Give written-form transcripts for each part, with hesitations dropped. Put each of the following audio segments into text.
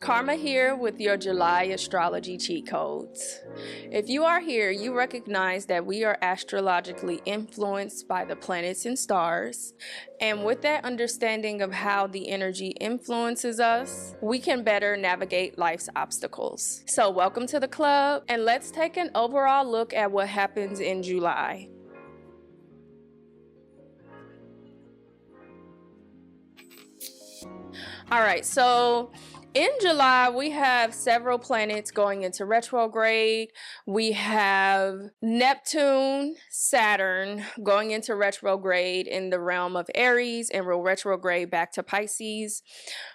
Karma here with your July Astrology cheat codes. If you are here, you recognize that we are astrologically influenced by the planets and stars. And with that understanding of how the energy influences us, we can better navigate life's obstacles. So welcome to the club, and let's take an overall look at what happens in July. All right, so in July, we have several planets going into retrograde. We have Neptune, Saturn going into retrograde in the realm of Aries and will retrograde back to Pisces.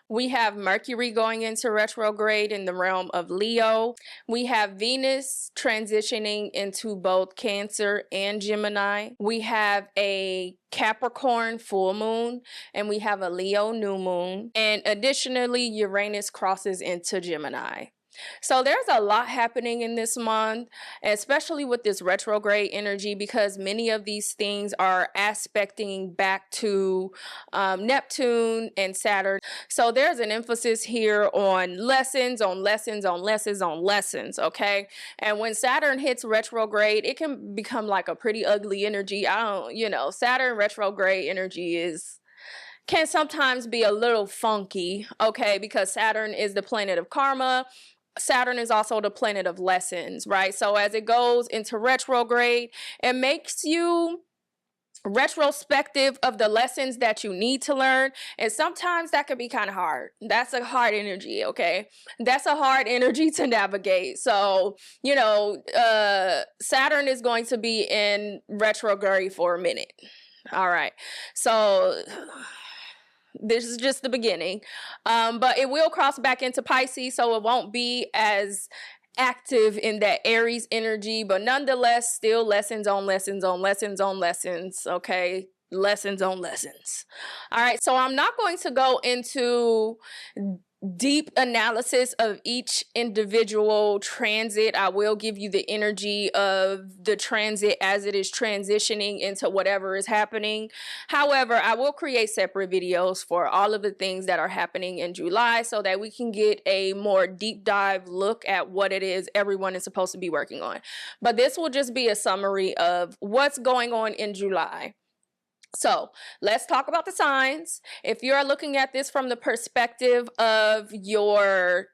We have Mercury going into retrograde in the realm of Leo. We have Venus transitioning into both Cancer and Gemini. We have a Capricorn full moon, and we have a Leo new moon. And additionally, Uranus crosses into Gemini. So there's a lot happening in this month, especially with this retrograde energy, because many of these things are aspecting back to Neptune and Saturn. So there's an emphasis here on lessons, okay? And when Saturn hits retrograde, it can become like a pretty ugly energy. Saturn retrograde energy can sometimes be a little funky, okay? Because Saturn is the planet of karma. Saturn is also the planet of lessons, right? So as it goes into retrograde, it makes you retrospective of the lessons that you need to learn. And sometimes that can be kind of hard. That's a hard energy, okay? That's a hard energy to navigate. So, Saturn is going to be in retrograde for a minute. All right. So this is just the beginning, but it will cross back into Pisces, so it won't be as active in that Aries energy, but nonetheless, still lessons on lessons, okay? Lessons on lessons. All right, so I'm not going to go into deep analysis of each individual transit. I will give you the energy of the transit as it is transitioning into whatever is happening. However, I will create separate videos for all of the things that are happening in July so that we can get a more deep dive look at what it is everyone is supposed to be working on. But this will just be a summary of what's going on in July. So let's talk about the signs. If you are looking at this from the perspective of your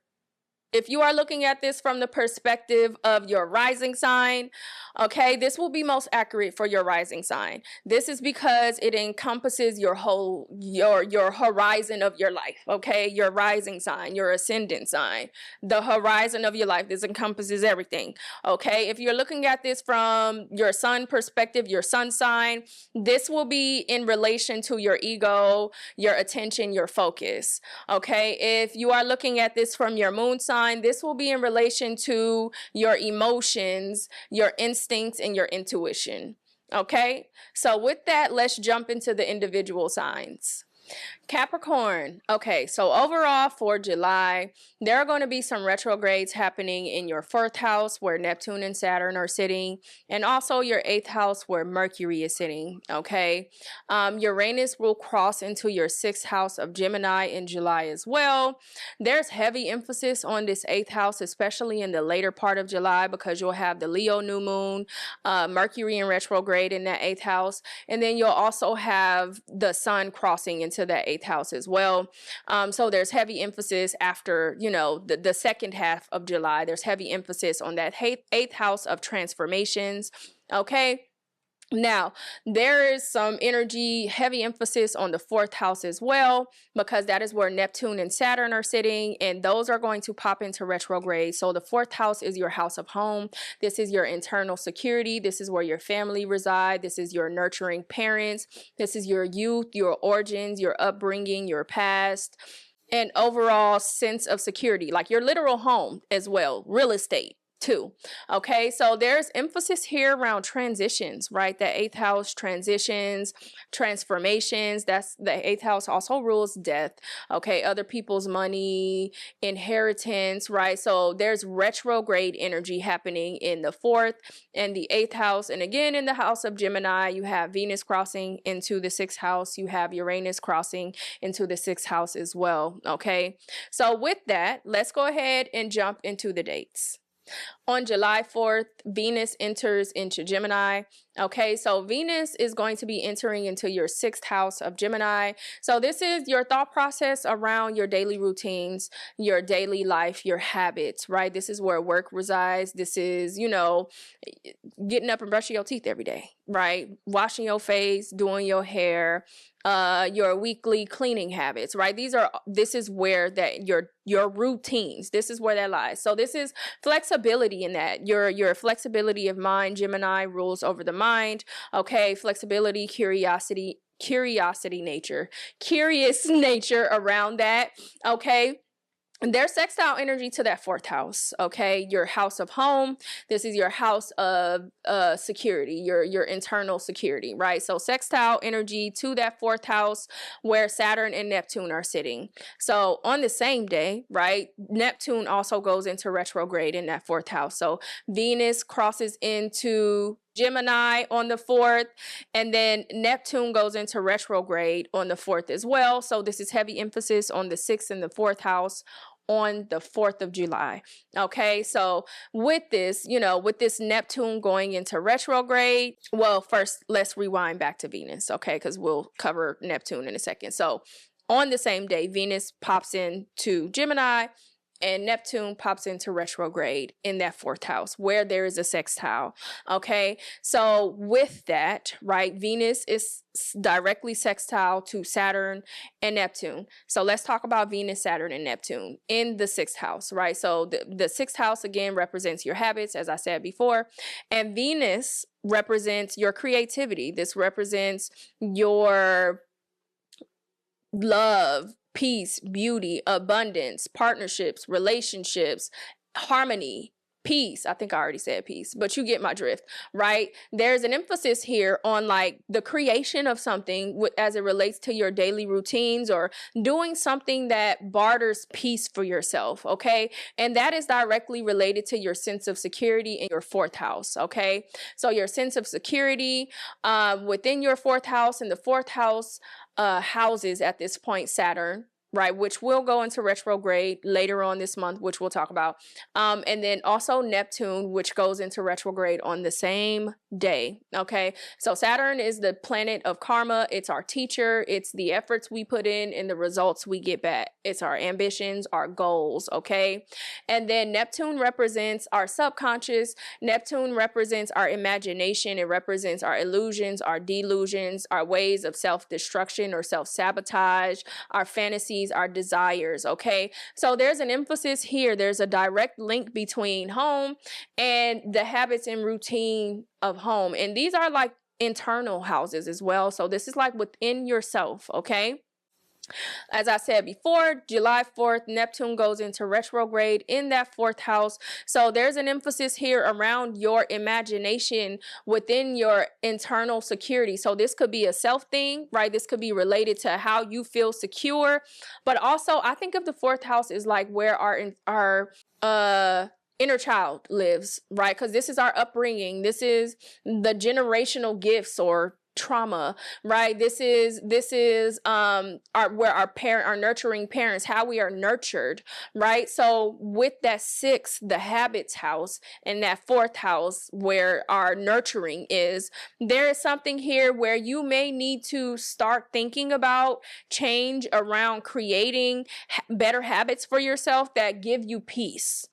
rising sign, okay, this will be most accurate for your rising sign. This is because it encompasses your horizon of your life, okay? Your rising sign, your ascendant sign, the horizon of your life. This encompasses everything, okay? If you're looking at this from your sun perspective, your sun sign, this will be in relation to your ego, your attention, your focus, okay? If you are looking at this from your moon sign, this will be in relation to your emotions, your instincts, and your intuition. Okay, so with that, let's jump into the individual signs. Capricorn. Okay, so overall for July, there are going to be some retrogrades happening in your 4th house where Neptune and Saturn are sitting, and also your 8th house where Mercury is sitting, okay? Uranus will cross into your 6th house of Gemini in July as well. There's heavy emphasis on this 8th house, especially in the later part of July, because you'll have the Leo new moon, Mercury in retrograde in that 8th house, and then you'll also have the sun crossing into that 8th house as well. So there's heavy emphasis after, the second half of July. There's heavy emphasis on that 8th house of transformations. Okay. Now, there is some energy, heavy emphasis on the 4th house as well, because that is where Neptune and Saturn are sitting, and those are going to pop into retrograde. So the 4th house is your house of home. This is your internal security. This is where your family reside. This is your nurturing parents. This is your youth, your origins, your upbringing, your past, and overall sense of security, like your literal home as well, real estate. 2. Okay, so there's emphasis here around transitions, right? The 8th house, transitions, transformations. That's the 8th house also rules death. Okay, other people's money, inheritance, right? So there's retrograde energy happening in the 4th and the 8th house. And again, in the house of Gemini, you have Venus crossing into the 6th house. You have Uranus crossing into the 6th house as well. Okay, so with that, let's go ahead and jump into the dates. On July 4th, Venus enters into Gemini. Okay, so Venus is going to be entering into your 6th house of Gemini. So this is your thought process around your daily routines, your daily life, your habits, right? This is where work resides. This is, you know, getting up and brushing your teeth every day, right? Washing your face, doing your hair, your weekly cleaning habits, right? This is where that your routines, this is where that lies. So this is flexibility in that. Your flexibility of mind, Gemini rules over the mind. Okay, flexibility, curious nature around that. Okay. And there's sextile energy to that 4th house, okay? Your house of home. This is your house of security, your internal security, right? So sextile energy to that 4th house where Saturn and Neptune are sitting. So on the same day, right, Neptune also goes into retrograde in that 4th house. So Venus crosses into Gemini on the 4th, and then Neptune goes into retrograde on the 4th as well. So this is heavy emphasis on the 6th and the 4th house on the 4th of July. Okay, so with this, you know, with this Neptune going into retrograde, well, first let's rewind back to Venus, okay, because we'll cover Neptune in a second. So on the same day, Venus pops into Gemini, and Neptune pops into retrograde in that 4th house where there is a sextile. Okay, so with that, right, Venus is directly sextile to Saturn and Neptune. So let's talk about Venus, Saturn, and Neptune in the 6th house, right? So the 6th house again represents your habits, as I said before, and Venus represents your creativity. This represents your love, peace, beauty, abundance, partnerships, relationships, harmony, peace. I think I already said peace, but you get my drift, right? There's an emphasis here on like the creation of something as it relates to your daily routines or doing something that barters peace for yourself, okay? And that is directly related to your sense of security in your 4th house, okay? So your sense of security within your 4th house, and the 4th house houses at this point Saturn, right, which will go into retrograde later on this month, which we'll talk about, and then also Neptune, which goes into retrograde on the same day. Okay, so Saturn is the planet of karma. It's our teacher. It's the efforts we put in and the results we get back. It's our ambitions, our goals. Okay, and then Neptune represents our subconscious. Neptune represents our imagination. It represents our illusions, our delusions, our ways of self-destruction or self-sabotage, our fantasies, our desires. Okay, so there's an emphasis here. There's a direct link between home and the habits and routine of home, and these are like internal houses as well. So this is like within yourself. Okay, as I said before, July 4th, Neptune goes into retrograde in that 4th house. So there's an emphasis here around your imagination within your internal security. So this could be a self thing, right? This could be related to how you feel secure. But also, I think of the 4th house is like where our inner child lives, right? Because this is our upbringing. This is the generational gifts or trauma, right? This is our nurturing parents, how we are nurtured, right? So with that 6th, the habits house, and that 4th house where our nurturing is, there is something here where you may need to start thinking about change around creating better habits for yourself that give you peace.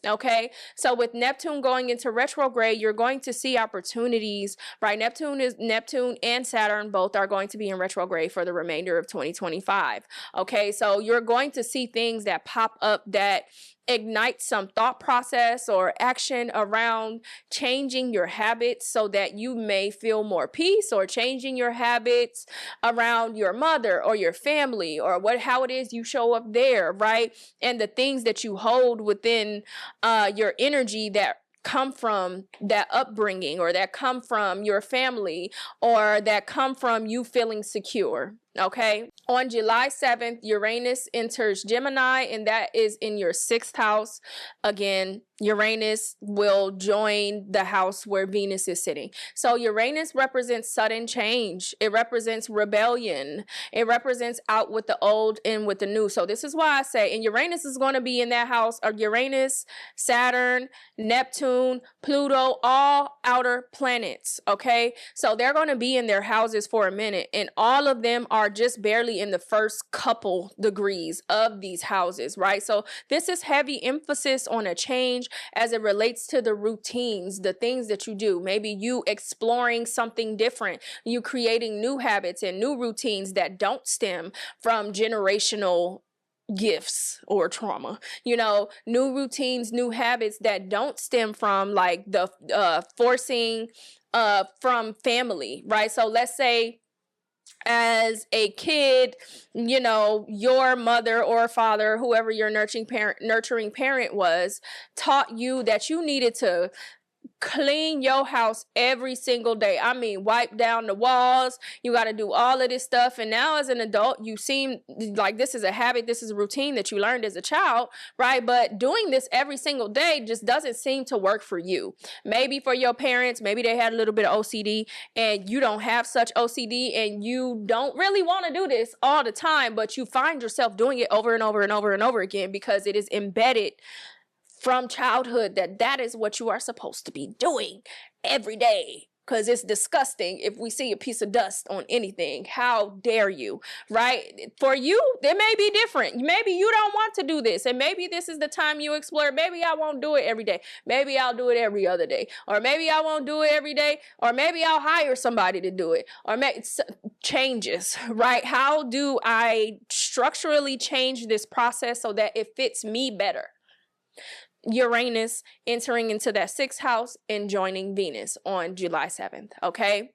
Okay, so with Neptune going into retrograde, you're going to see opportunities, right? Neptune and Saturn both are going to be in retrograde for the remainder of 2025. Okay, so you're going to see things that pop up that ignite some thought process or action around changing your habits so that you may feel more peace, or changing your habits around your mother or your family, or how it is you show up there, right? And the things that you hold within your energy that come from that upbringing, or that come from your family, or that come from you feeling secure. Okay. On July 7th, Uranus enters Gemini, and that is in your 6th house. Again, Uranus will join the house where Venus is sitting. So Uranus represents sudden change. It represents rebellion. It represents out with the old and with the new. So this is why I say, and Uranus is going to be in that house, or Uranus, Saturn, Neptune, Pluto, all outer planets. Okay. So they're going to be in their houses for a minute, and all of them are just barely in the first couple degrees of these houses, right? So this is heavy emphasis on a change as it relates to the routines, the things that you do. Maybe you exploring something different, you creating new habits and new routines that don't stem from generational gifts or trauma, you know, new routines, new habits that don't stem from like the forcing from family, right? So let's say as a kid, you know, your mother or father, whoever your nurturing parent was, taught you that you needed to clean your house every single day. I mean, wipe down the walls. You got to do all of this stuff. And now as an adult, you seem like this is a habit. This is a routine that you learned as a child, right? But doing this every single day just doesn't seem to work for you. Maybe for your parents, maybe they had a little bit of OCD and you don't have such OCD, and you don't really want to do this all the time, but you find yourself doing it over and over and over and over again because it is embedded from childhood that is what you are supposed to be doing every day. Because it's disgusting if we see a piece of dust on anything. How dare you, right? For you, it may be different. Maybe you don't want to do this, and maybe this is the time you explore. Maybe I won't do it every day. Maybe I'll do it every other day. Or maybe I won't do it every day. Or maybe I'll hire somebody to do it. Or changes, right? How do I structurally change this process so that it fits me better? Uranus entering into that 6th house and joining Venus on July 7th, okay?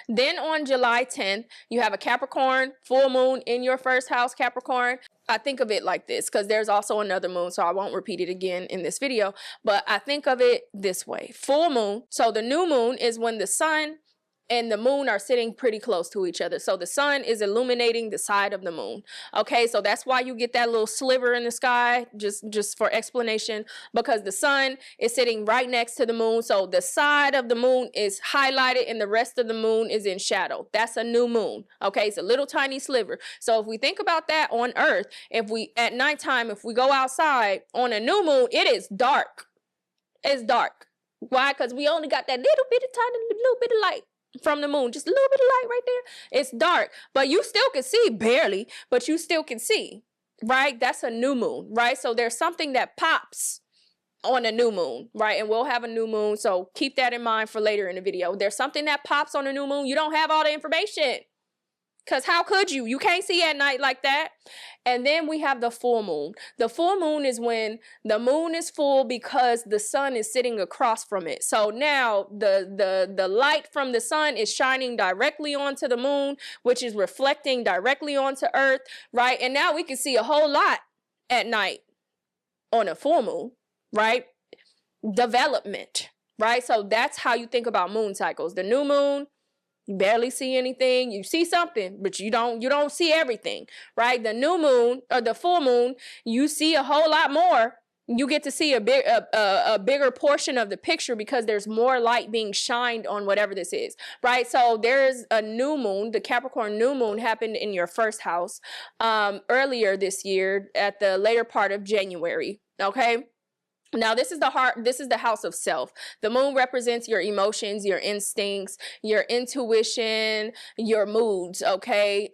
Then on July 10th, you have a Capricorn full moon in your 1st house, Capricorn. I think of it like this because there's also another moon, so I won't repeat it again in this video, but I think of it this way. Full moon, so the new moon is when the sun and the moon are sitting pretty close to each other. So the sun is illuminating the side of the moon. Okay, so that's why you get that little sliver in the sky, just for explanation, because the sun is sitting right next to the moon. So the side of the moon is highlighted and the rest of the moon is in shadow. That's a new moon. Okay, it's a little tiny sliver. So if we think about that on Earth, if we at nighttime, if we go outside on a new moon, it is dark. It's dark. Why? Because we only got that little bit of light from the moon, just a little bit of light right there. It's dark, but you still can see, barely, but you still can see, right? That's a new moon, right? So there's something that pops on a new moon, right? And we'll have a new moon, so keep that in mind for later in the video. There's something that pops on a new moon. You don't have all the information, because how could you? You can't see at night like that. And then we have the full moon. The full moon is when the moon is full because the sun is sitting across from it. So now the light from the sun is shining directly onto the moon, which is reflecting directly onto Earth, right? And now we can see a whole lot at night on a full moon, right? Development, right? So that's how you think about moon cycles. The new moon, you barely see anything. You see something, but you don't see everything, right? The new moon or the full moon, you see a whole lot more. You get to see a bigger portion of the picture because there's more light being shined on whatever this is, right? So there's a new moon. The Capricorn new moon happened in your 1st house earlier this year at the later part of January, okay? Now, this is the heart. This is the house of self. The moon represents your emotions, your instincts, your intuition, your moods, okay?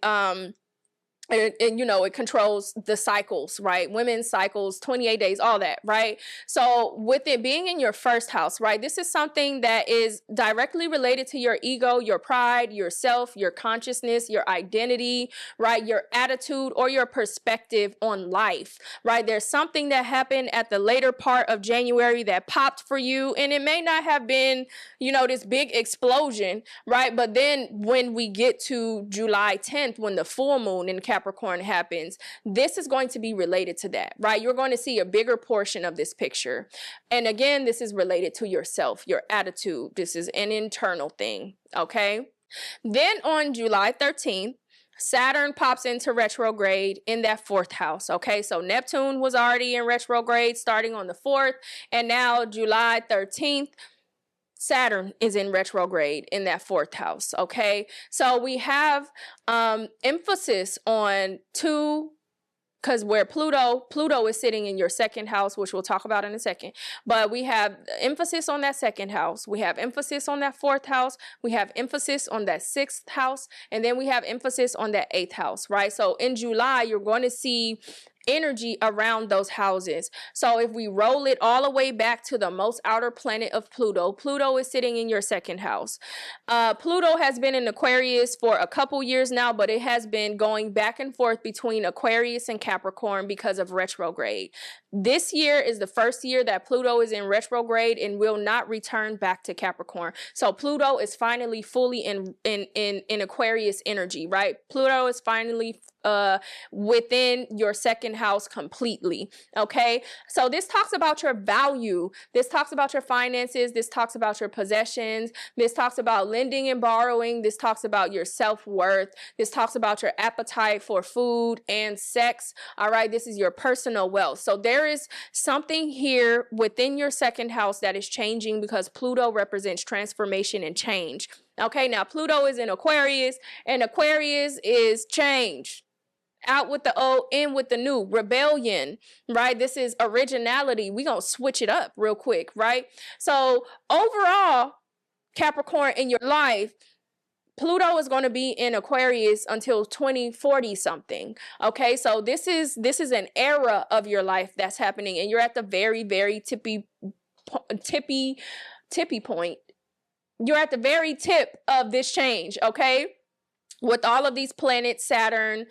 and you know, it controls the cycles, right? Women's cycles, 28 days, all that, right? So with it being in your first house, right, this is something that is directly related to your ego, your pride, yourself, your consciousness, your identity, right, your attitude or your perspective on life, right? There's something that happened at the later part of January that popped for you, and it may not have been, you know, this big explosion, right? But then when we get to July 10th, when the full moon in Capricorn happens, this is going to be related to that, right? You're going to see a bigger portion of this picture. And again, this is related to yourself, your attitude. This is an internal thing, okay? Then on July 13th, Saturn pops into retrograde in that fourth house. Okay, so Neptune was already in retrograde starting on the 4th, and now July 13th, Saturn is in retrograde in that fourth house. Okay, so we have emphasis on two, because where Pluto is sitting in your second house, which we'll talk about in a second, but we have emphasis on that second house, we have emphasis on that fourth house, we have emphasis on that sixth house, and then we have emphasis on that eighth house, right? So in July, you're going to see energy around those houses. So if we roll it all the way back to the most outer planet of Pluto, Pluto is sitting in your second house. Pluto has been in Aquarius for a couple years now, but it has been going back and forth between Aquarius and Capricorn because of retrograde. This year is the first year that Pluto is in retrograde and will not return back to Capricorn. So Pluto is finally fully in Aquarius energy, right? Pluto is finally within your second house completely. Okay, so this talks about your value, this talks about your finances, this talks about your possessions, this talks about lending and borrowing, this talks about your self-worth, this talks about your appetite for food and sex. All right, this is your personal wealth. So there is something here within your second house that is changing because Pluto represents transformation and change. Okay, now Pluto is in Aquarius, and Aquarius is change. Out with the old, in with the new, rebellion, right? This is originality. We're going to switch it up real quick, right? So overall, Capricorn, in your life, Pluto is going to be in Aquarius until 2040 something. Okay, so this is an era of your life that's happening, and you're at the very, very tippy point. You're at the very tip of this change, okay? With all of these planets, Saturn,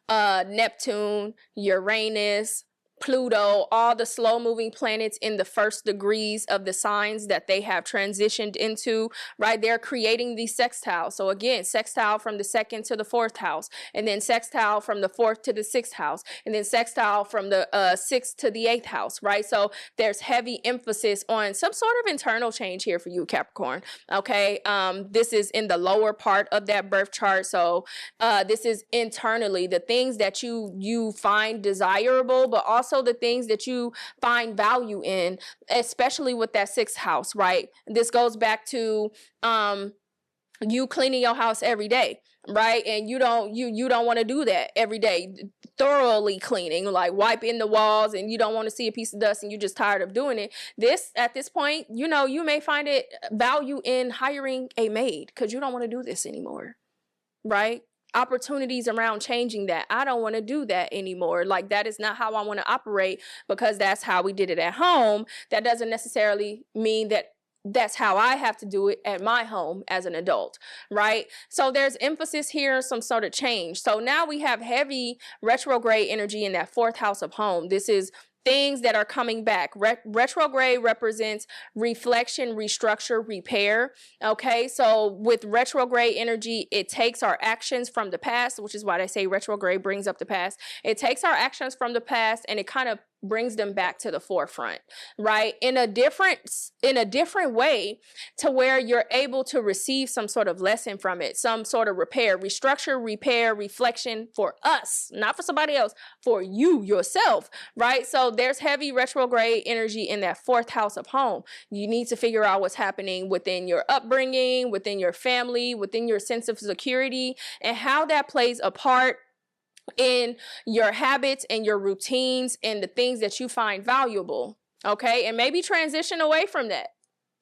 Neptune, Uranus, Pluto, all the slow-moving planets in the first degrees of the signs that they have transitioned into, right? They're creating these sextiles. So again, sextile from the second to the fourth house, and then sextile from the fourth to the sixth house, and then sextile from the sixth to the eighth house, right? So there's heavy emphasis on some sort of internal change here for you, Capricorn, okay? This is in the lower part of that birth chart. So this is internally the things that you find desirable, but also the things that you find value in, especially with that sixth house, right? This goes back to you cleaning your house every day, right? And you don't want to do that every day, thoroughly cleaning, like wiping the walls, and you don't want to see a piece of dust and you're just tired of doing it. At this point, you know, you may find it value in hiring a maid because you don't want to do this anymore, right? Opportunities around changing that. I don't want to do that anymore. Like, that is not how I want to operate because that's how we did it at home. That doesn't necessarily mean that that's how I have to do it at my home as an adult, right? So there's emphasis here, some sort of change. So now we have heavy retrograde energy in that fourth house of home. This is things that are coming back. Retrograde represents reflection, restructure, repair. Okay, so with retrograde energy, it takes our actions from the past, which is why they say retrograde brings up the past. It takes our actions from the past and it kind of brings them back to the forefront, right? In a different way, to where you're able to receive some sort of lesson from it, some sort of repair, restructure, repair, reflection for us, not for somebody else, for you yourself, right? So there's heavy retrograde energy in that fourth house of home. You need to figure out what's happening within your upbringing, within your family, within your sense of security, and how that plays a part in your habits and your routines and the things that you find valuable, okay? And maybe transition away from that,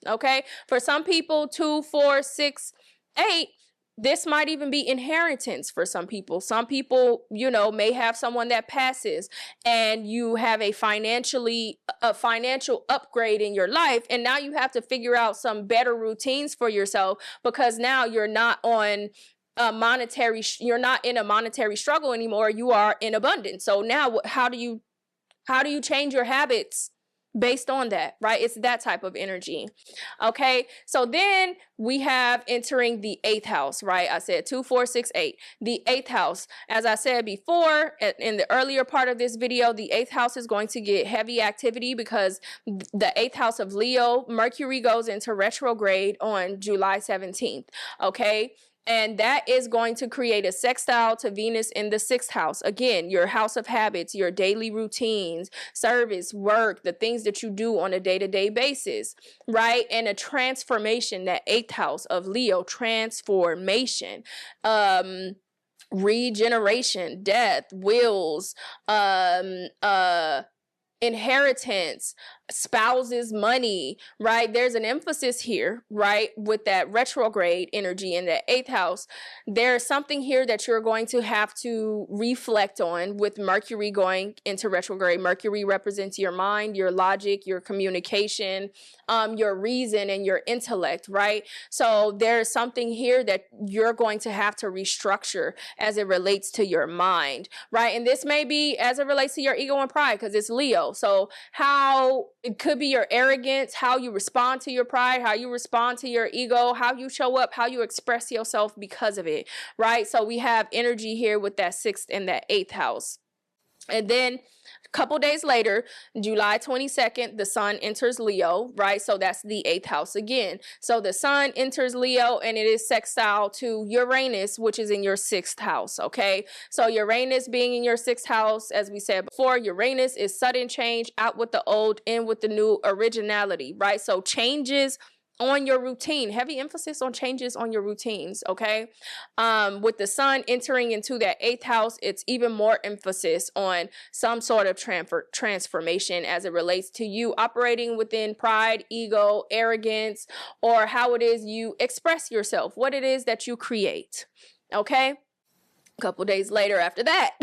okay? For some people, 2, 4, 6, 8, This might even be inheritance for some people. Some people, you know, may have someone that passes and you have a financial upgrade in your life, and now you have to figure out some better routines for yourself, because now you're not on you're not in a monetary struggle anymore. You are in abundance. So now how do you change your habits based on that, right? It's that type of energy. Okay, so then we have entering the 8th house, right? I said 2, 4, 6, 8. The 8th house, as I said before in the earlier part of this video, the 8th house is going to get heavy activity because the 8th house of Leo, Mercury goes into retrograde on July 17th. Okay, and that is going to create a sextile to Venus in the 6th house. Again, your house of habits, your daily routines, service, work, the things that you do on a day-to-day basis, right? And a transformation, that 8th house of Leo, transformation, regeneration, death, wills, inheritance, spouses, money, right? There's an emphasis here, right? With that retrograde energy in the 8th house, there's something here that you're going to have to reflect on with Mercury going into retrograde. Mercury represents your mind, your logic, your communication, your reason, and your intellect, right? So there's something here that you're going to have to restructure as it relates to your mind, right? And this may be as it relates to your ego and pride, because it's Leo. So how it could be your arrogance, how you respond to your pride, how you respond to your ego, how you show up, how you express yourself because of it, right? So we have energy here with that 6th and that 8th house. And then a couple days later, July 22nd, the sun enters Leo, right? So that's the 8th house again. So the sun enters Leo and it is sextile to Uranus, which is in your 6th house, okay? So Uranus being in your 6th house, as we said before, Uranus is sudden change, out with the old, in with the new, originality, right? So changes on your routine, heavy emphasis on changes on your routines, okay? With the sun entering into that 8th house, it's even more emphasis on some sort of transformation as it relates to you operating within pride, ego, arrogance, or how it is you express yourself, what it is that you create, okay? A couple days later after that,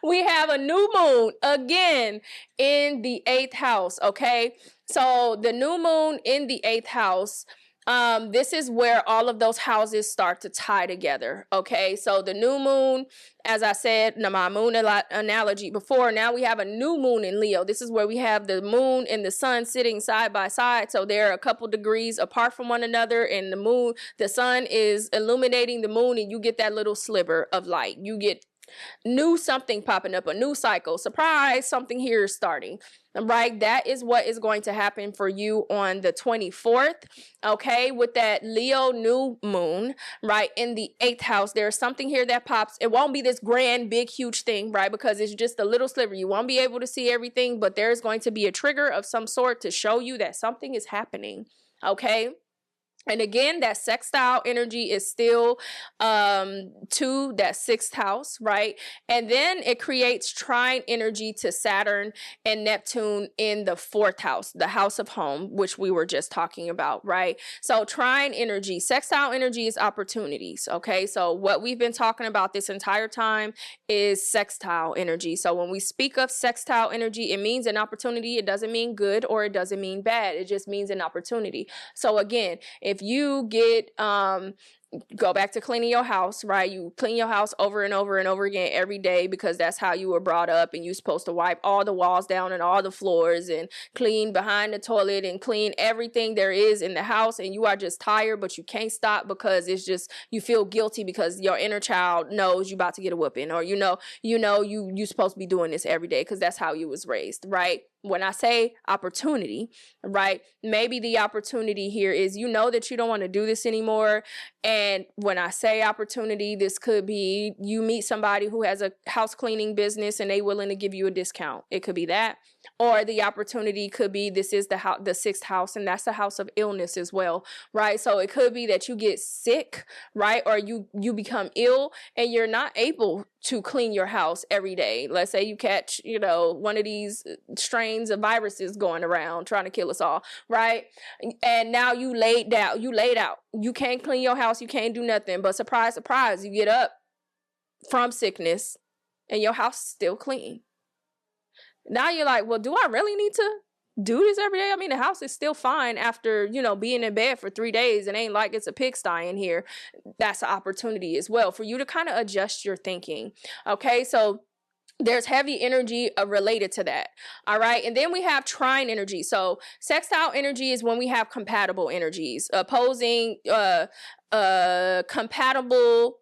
we have a new moon again in the 8th house, okay? So the new moon in the 8th house, this is where all of those houses start to tie together, okay? So the new moon, as I said, my moon analogy before, now we have a new moon in Leo. This is where we have the moon and the sun sitting side by side. So they're a couple degrees apart from one another, and the sun is illuminating the moon, and you get that little sliver of light. You get new something popping up, a new cycle, surprise, something here is starting, right? That is what is going to happen for you on the 24th, okay? With that Leo new moon, right, in the 8th house, there's something here that pops. It won't be this grand, big, huge thing, right? Because it's just a little sliver. You won't be able to see everything, but there's going to be a trigger of some sort to show you that something is happening, okay? And again, that sextile energy is still to that 6th house, right? And then it creates trine energy to Saturn and Neptune in the 4th house, the house of home, which we were just talking about, right? So trine energy, sextile energy is opportunities, okay? So what we've been talking about this entire time is sextile energy. So when we speak of sextile energy, it means an opportunity. It doesn't mean good or it doesn't mean bad. It just means an opportunity. So again, if you get go back to cleaning your house, right? You clean your house over and over and over again every day because that's how you were brought up, and you're supposed to wipe all the walls down and all the floors and clean behind the toilet and clean everything there is in the house, and you are just tired, but you can't stop because it's just, you feel guilty because your inner child knows you about to get a whooping, or you're supposed to be doing this every day because that's how you was raised, right? When I say opportunity, right, maybe the opportunity here is that you don't want to do this anymore. And when I say opportunity, this could be you meet somebody who has a house cleaning business and they willing to give you a discount. It could be that. Or the opportunity could be this is the sixth house, and that's the house of illness as well, right? So it could be that you get sick, right? Or you become ill and you're not able to clean your house every day. Let's say you catch, one of these strains of viruses going around trying to kill us all, right? And now you laid out. You can't clean your house. You can't do nothing. But surprise, surprise, you get up from sickness and your house is still clean. Now you're like, well, do I really need to do this every day? I mean, the house is still fine after, being in bed for 3 days. It ain't like it's a pigsty in here. That's an opportunity as well for you to kind of adjust your thinking. Okay, so there's heavy energy related to that. All right. And then we have trine energy. So sextile energy is when we have compatible energies, opposing compatible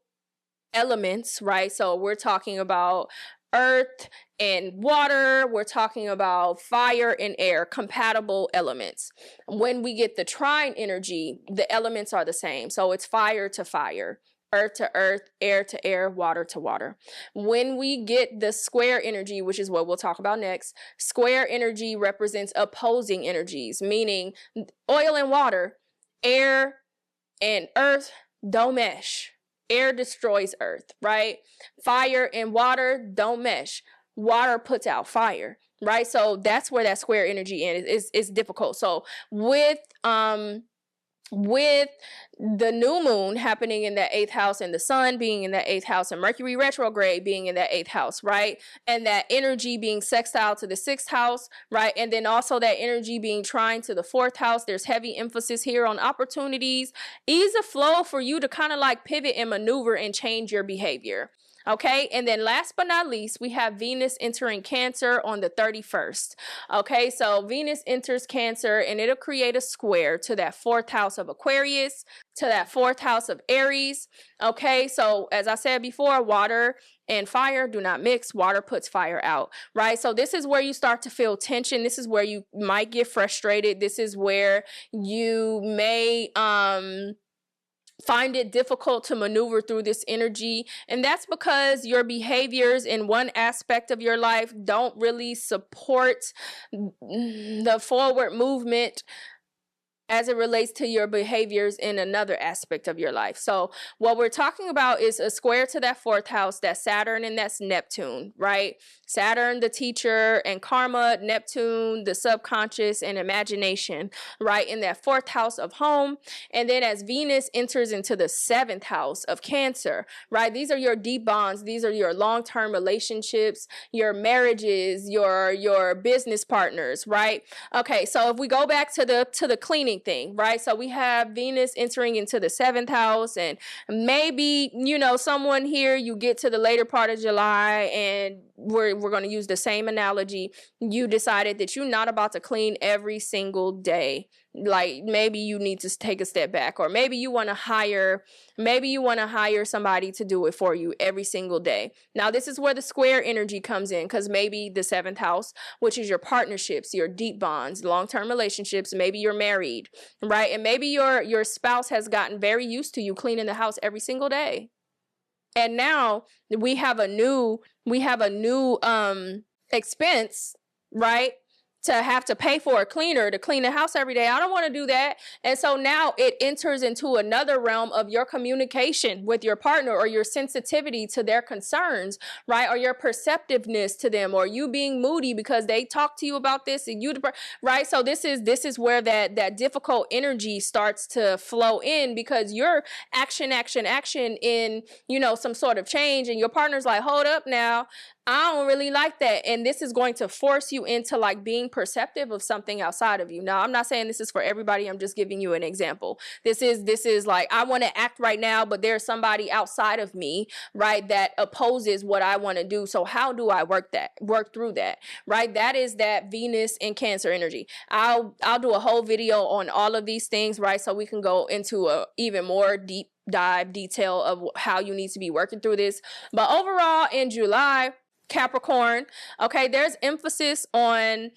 elements, right? So we're talking about earth and water, we're talking about fire and air, compatible elements. When we get the trine energy, the elements are the same. So it's fire to fire, earth to earth, air to air, water to water. When we get the square energy, which is what we'll talk about next, square energy represents opposing energies, meaning oil and water, air and earth don't mesh. Air destroys earth, right? Fire and water don't mesh. Water puts out fire, right? So that's where that square energy is difficult. So with the new moon happening in the 8th house and the sun being in the 8th house and Mercury retrograde being in the 8th house, right? And that energy being sextile to the 6th house, right? And then also that energy being trine to the 4th house. There's heavy emphasis here on opportunities, ease of flow for you to kind of like pivot and maneuver and change your behavior. Okay, and then last but not least, we have Venus entering Cancer on the 31st. Okay, so Venus enters Cancer and it'll create a square to that 4th house of Aquarius, to that 4th house of Aries. Okay, so as I said before, water and fire do not mix. Water puts fire out, right? So this is where you start to feel tension. This is where you might get frustrated. This is where you may find it difficult to maneuver through this energy. And that's because your behaviors in one aspect of your life don't really support the forward movement as it relates to your behaviors in another aspect of your life. So what we're talking about is a square to that 4th house, that's Saturn and that's Neptune, right? Saturn, the teacher and karma, Neptune, the subconscious and imagination, right? In that 4th house of home. And then as Venus enters into the 7th house of Cancer, right? These are your deep bonds. These are your long-term relationships, your marriages, your business partners, right? Okay, so if we go back to the cleaning thing, right? So we have Venus entering into the 7th house, and maybe, someone here, you get to the later part of July and we're going to use the same analogy. You decided that you're not about to clean every single day. Like maybe you need to take a step back, or maybe you want to hire somebody to do it for you every single day. Now this is where the square energy comes in, because maybe the 7th house, which is your partnerships, your deep bonds, long-term relationships, maybe you're married, right? And maybe your spouse has gotten very used to you cleaning the house every single day. And now we have a new expense, right? To have to pay for a cleaner to clean the house every day. I don't want to do that. And so now it enters into another realm of your communication with your partner, or your sensitivity to their concerns, right? Or your perceptiveness to them, or you being moody because they talk to you about this and you, right? So this is where that difficult energy starts to flow in, because you're action in, some sort of change, and your partner's like, hold up now, I don't really like that. And this is going to force you into like being perceptive of something outside of you. Now, I'm not saying this is for everybody. I'm just giving you an example. This is like, I want to act right now, but there's somebody outside of me, right, that opposes what I want to do. So how do I work through that, right? That is that Venus and Cancer energy. I'll do a whole video on all of these things, right? So we can go into a even more deep dive detail of how you need to be working through this. But overall in July, Capricorn, okay, there's emphasis on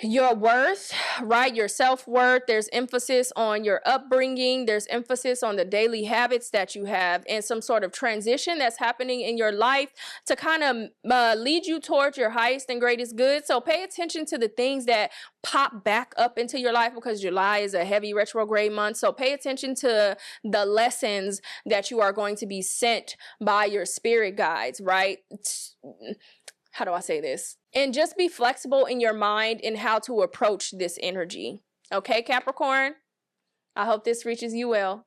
your worth, right? Your self-worth. There's emphasis on your upbringing. There's emphasis on the daily habits that you have and some sort of transition that's happening in your life to kind of lead you towards your highest and greatest good. So pay attention to the things that pop back up into your life, because July is a heavy retrograde month. So pay attention to the lessons that you are going to be sent by your spirit guides, right? How do I say this? And just be flexible in your mind in how to approach this energy. Okay, Capricorn? I hope this reaches you well.